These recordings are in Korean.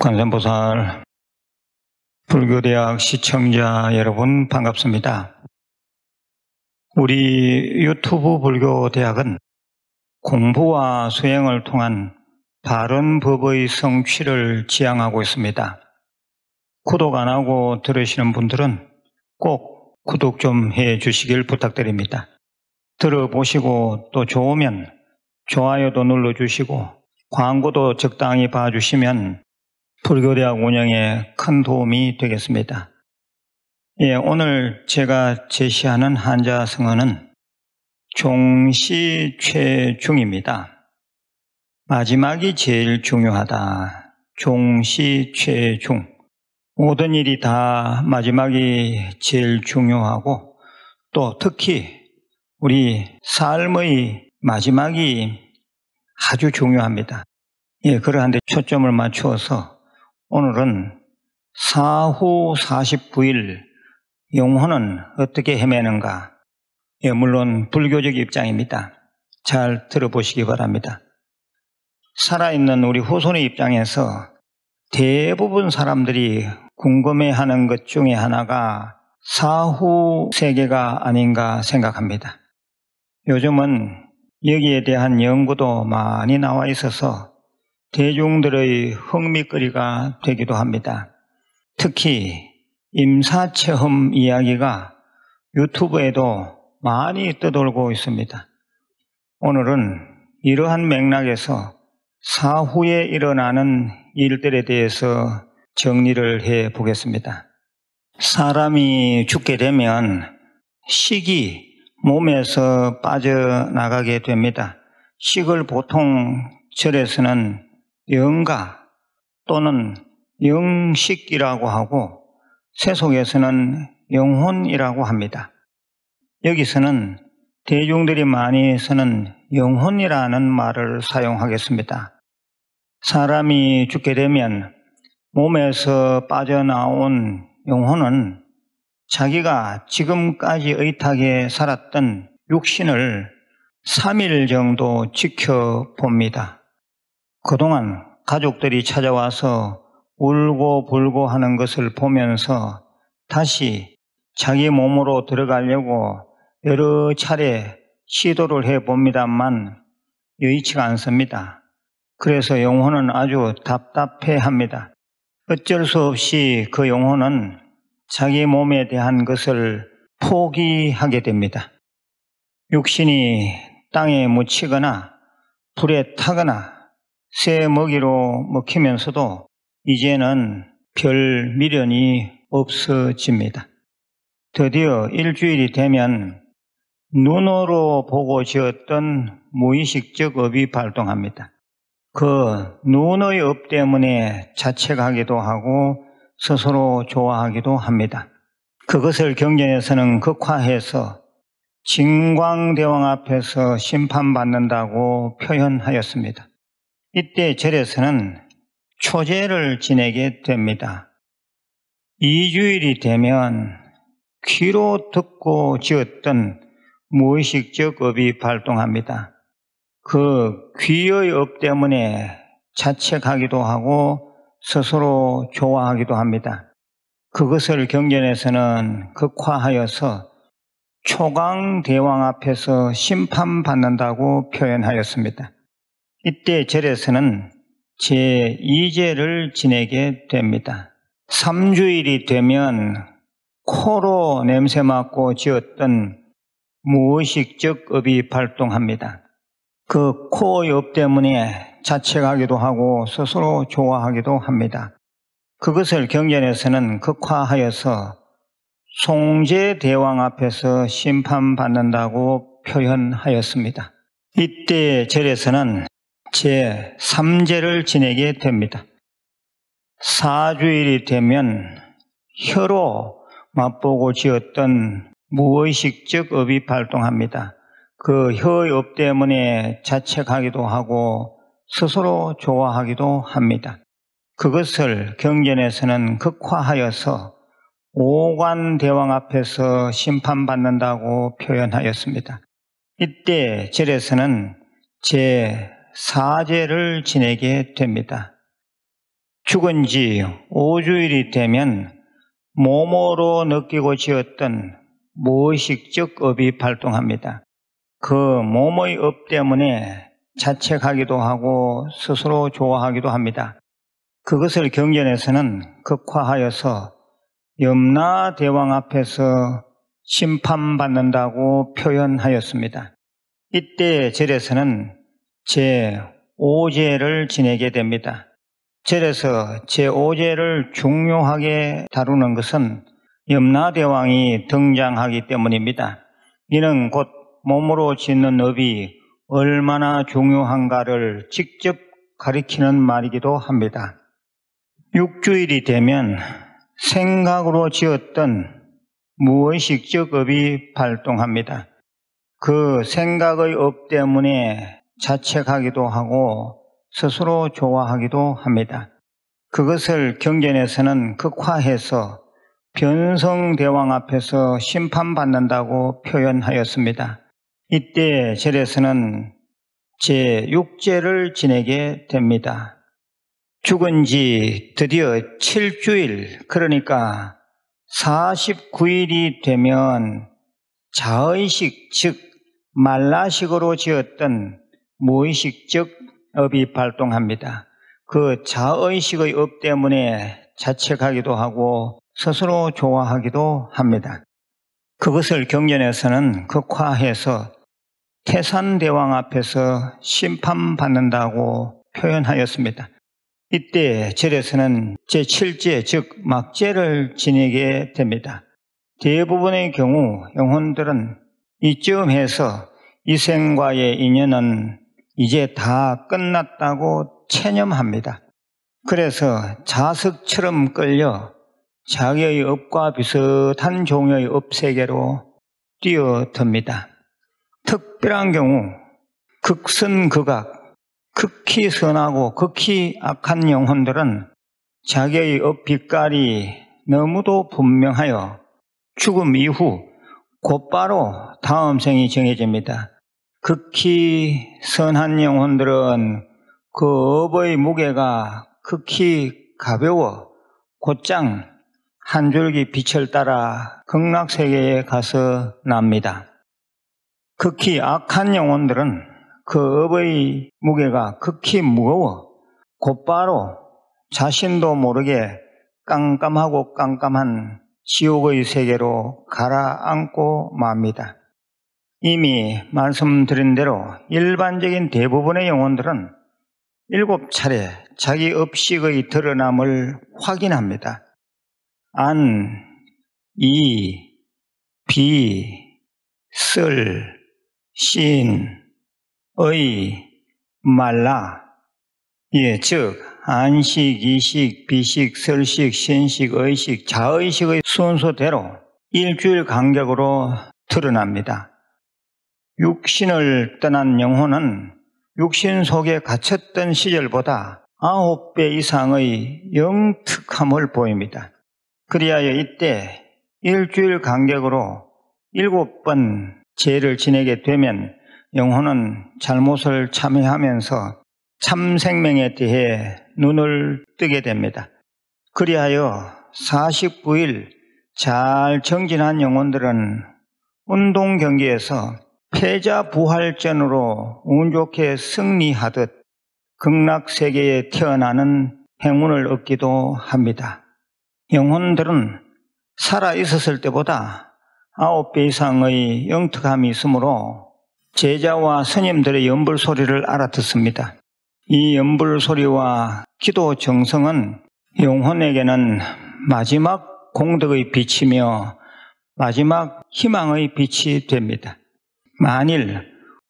관세음보살 불교대학 시청자 여러분 반갑습니다. 우리 유튜브 불교대학은 공부와 수행을 통한 바른 법의 성취를 지향하고 있습니다. 구독 안 하고 들으시는 분들은 꼭 구독 좀 해 주시길 부탁드립니다. 들어보시고 또 좋으면 좋아요도 눌러주시고 광고도 적당히 봐주시면 불교대학 운영에 큰 도움이 되겠습니다. 오늘 제가 제시하는 한자성어는 종시최중입니다. 마지막이 제일 중요하다. 종시최중. 모든 일이 다 마지막이 제일 중요하고 또 특히 우리 삶의 마지막이 아주 중요합니다. 그러한데 초점을 맞추어서 오늘은 사후 49일 영혼은 어떻게 헤매는가? 물론 불교적 입장입니다. 잘 들어보시기 바랍니다. 살아있는 우리 후손의 입장에서 대부분 사람들이 궁금해하는 것 중에 하나가 사후 세계가 아닌가 생각합니다. 요즘은 여기에 대한 연구도 많이 나와 있어서 대중들의 흥미거리가 되기도 합니다. 특히 임사체험 이야기가 유튜브에도 많이 떠돌고 있습니다. 오늘은 이러한 맥락에서 사후에 일어나는 일들에 대해서 정리를 해 보겠습니다. 사람이 죽게 되면 식이 몸에서 빠져나가게 됩니다. 식을 보통 절에서는 영가 또는 영식이라고 하고 세속에서는 영혼이라고 합니다. 여기서는 대중들이 많이 쓰는 영혼이라는 말을 사용하겠습니다. 사람이 죽게 되면 몸에서 빠져나온 영혼은 자기가 지금까지 의탁에 살았던 육신을 3일 정도 지켜봅니다. 그동안 가족들이 찾아와서 울고 불고 하는 것을 보면서 다시 자기 몸으로 들어가려고 여러 차례 시도를 해봅니다만 여의치가 않습니다. 그래서 영혼은 아주 답답해합니다. 어쩔 수 없이 그 영혼은 자기 몸에 대한 것을 포기하게 됩니다. 육신이 땅에 묻히거나 불에 타거나 새 먹이로 먹히면서도 이제는 별 미련이 없어집니다. 드디어 일주일이 되면 눈으로 보고 지었던 무의식적 업이 발동합니다. 그 눈의 업 때문에 자책하기도 하고 스스로 좋아하기도 합니다. 그것을 경전에서는 극화해서 진광대왕 앞에서 심판받는다고 표현하였습니다. 이때 절에서는 초제를 지내게 됩니다. 2주일이 되면 귀로 듣고 지었던 무의식적 업이 발동합니다. 그 귀의 업 때문에 자책하기도 하고 스스로 좋아하기도 합니다. 그것을 경전에서는 극화하여서 초광대왕 앞에서 심판받는다고 표현하였습니다. 이때 절에서는 제2제를 지내게 됩니다. 3주일이 되면 코로 냄새 맡고 지었던 무의식적 업이 발동합니다. 그 코의 업 때문에 자책하기도 하고 스스로 좋아하기도 합니다. 그것을 경전에서는 극화하여서 송제대왕 앞에서 심판받는다고 표현하였습니다. 이때 절에서는 제3제를 지내게 됩니다. 4주일이 되면 혀로 맛보고 지었던 무의식적 업이 발동합니다. 그 혀의 업 때문에 자책하기도 하고 스스로 좋아하기도 합니다. 그것을 경전에서는 극화하여서 오관대왕 앞에서 심판받는다고 표현하였습니다. 이때 절에서는 제4제를 지내게 됩니다. 죽은 지 5주일이 되면 몸으로 느끼고 지었던 무의식적 업이 발동합니다. 그 몸의 업 때문에 자책하기도 하고 스스로 좋아하기도 합니다. 그것을 경전에서는 극화하여서 염라대왕 앞에서 심판받는다고 표현하였습니다. 이때 절에서는 제5제를 지내게 됩니다. 절에서 제5제를 중요하게 다루는 것은 염라대왕이 등장하기 때문입니다. 이는 곧 몸으로 짓는 업이 얼마나 중요한가를 직접 가리키는 말이기도 합니다. 6주일이 되면 생각으로 지었던 무의식적 업이 발동합니다. 그 생각의 업 때문에 자책하기도 하고 스스로 좋아하기도 합니다. 그것을 경전에서는 극화해서 변성대왕 앞에서 심판받는다고 표현하였습니다. 이때 절에서는 제6제를 지내게 됩니다. 죽은 지 드디어 7주일, 그러니까 49일이 되면 자의식, 즉 말라식으로 지었던 무의식적 업이 발동합니다. 그 자의식의 업 때문에 자책하기도 하고 스스로 좋아하기도 합니다. 그것을 경전에서는 극화해서 태산대왕 앞에서 심판받는다고 표현하였습니다. 이때 절에서는 제7제, 즉 막제를 지내게 됩니다. 대부분의 경우 영혼들은 이쯤에서 이 생과의 인연은 이제 다 끝났다고 체념합니다. 그래서 자석처럼 끌려 자기의 업과 비슷한 종의 업세계로 뛰어듭니다. 특별한 경우 극선극악, 극히 선하고 극히 악한 영혼들은 자기의 업 빛깔이 너무도 분명하여 죽음 이후 곧바로 다음 생이 정해집니다. 극히 선한 영혼들은 그 업의 무게가 극히 가벼워 곧장 한 줄기 빛을 따라 극락세계에 가서 납니다. 극히 악한 영혼들은 그 업의 무게가 극히 무거워 곧바로 자신도 모르게 깜깜하고 깜깜한 지옥의 세계로 가라앉고 맙니다. 이미 말씀드린 대로 일반적인 대부분의 영혼들은 7차례 자기 업식의 드러남을 확인합니다. 안, 이, 비, 쓸, 신, 의, 말라. 즉 안식, 이식, 비식, 설식, 신식, 의식, 자의식의 순서대로 일주일 간격으로 드러납니다. 육신을 떠난 영혼은 육신 속에 갇혔던 시절보다 9배 이상의 영특함을 보입니다. 그리하여 이때 일주일 간격으로 7번 제를 지내게 되면 영혼은 잘못을 참회하면서 참 생명에 대해 눈을 뜨게 됩니다. 그리하여 49일 잘 정진한 영혼들은 운동 경기에서 패자 부활전으로 운 좋게 승리하듯 극락세계에 태어나는 행운을 얻기도 합니다. 영혼들은 살아있었을 때보다 9배 이상의 영특함이 있으므로 제자와 스님들의 연불소리를 알아듣습니다. 이 연불소리와 기도 정성은 영혼에게는 마지막 공덕의 빛이며 마지막 희망의 빛이 됩니다. 만일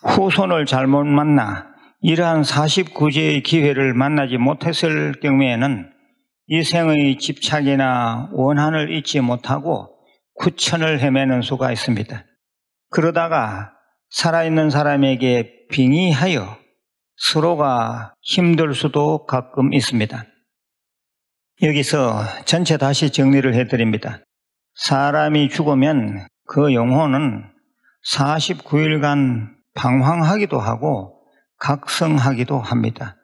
후손을 잘못 만나 이러한 49제의 기회를 만나지 못했을 경우에는 이 생의 집착이나 원한을 잊지 못하고 구천을 헤매는 수가 있습니다. 그러다가 살아있는 사람에게 빙의하여 서로가 힘들 수도 가끔 있습니다. 여기서 전체 다시 정리를 해드립니다. 사람이 죽으면 그 영혼은 49일간 방황하기도 하고 각성하기도 합니다.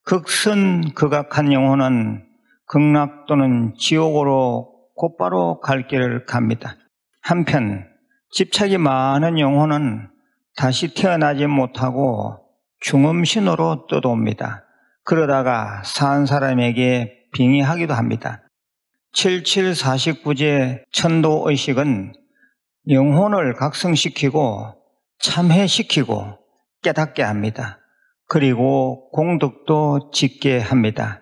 극선극악한 영혼은 극락 또는 지옥으로 곧바로 갈 길을 갑니다. 한편 집착이 많은 영혼은 다시 태어나지 못하고 중음신으로 떠도옵니다. 그러다가 산 사람에게 빙의하기도 합니다. 7749제 천도의식은 영혼을 각성시키고 참회시키고 깨닫게 합니다. 그리고 공덕도 짓게 합니다.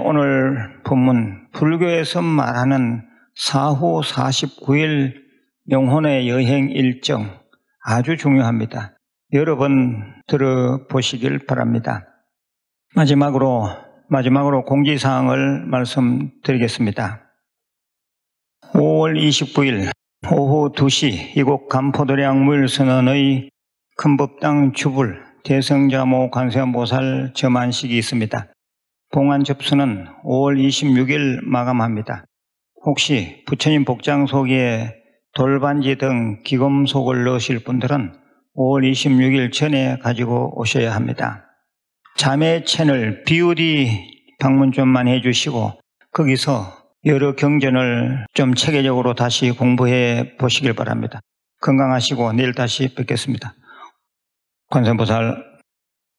오늘 본문 불교에서 말하는 사후 49일 영혼의 여행 일정 아주 중요합니다. 여러분 들어보시길 바랍니다. 마지막으로 공지사항을 말씀드리겠습니다. 5월 29일 오후 2시 이곳 간포도량 무일선언의 큰법당 주불 대성자모 관세음보살 점안식이 있습니다. 봉안 접수는 5월 26일 마감합니다. 혹시 부처님 복장 속에 돌반지 등 기금속을 넣으실 분들은 5월 26일 전에 가지고 오셔야 합니다. 자매 채널 BOD 방문 좀만 해주시고 거기서 여러 경전을 좀 체계적으로 다시 공부해 보시길 바랍니다. 건강하시고 내일 다시 뵙겠습니다. 관세음보살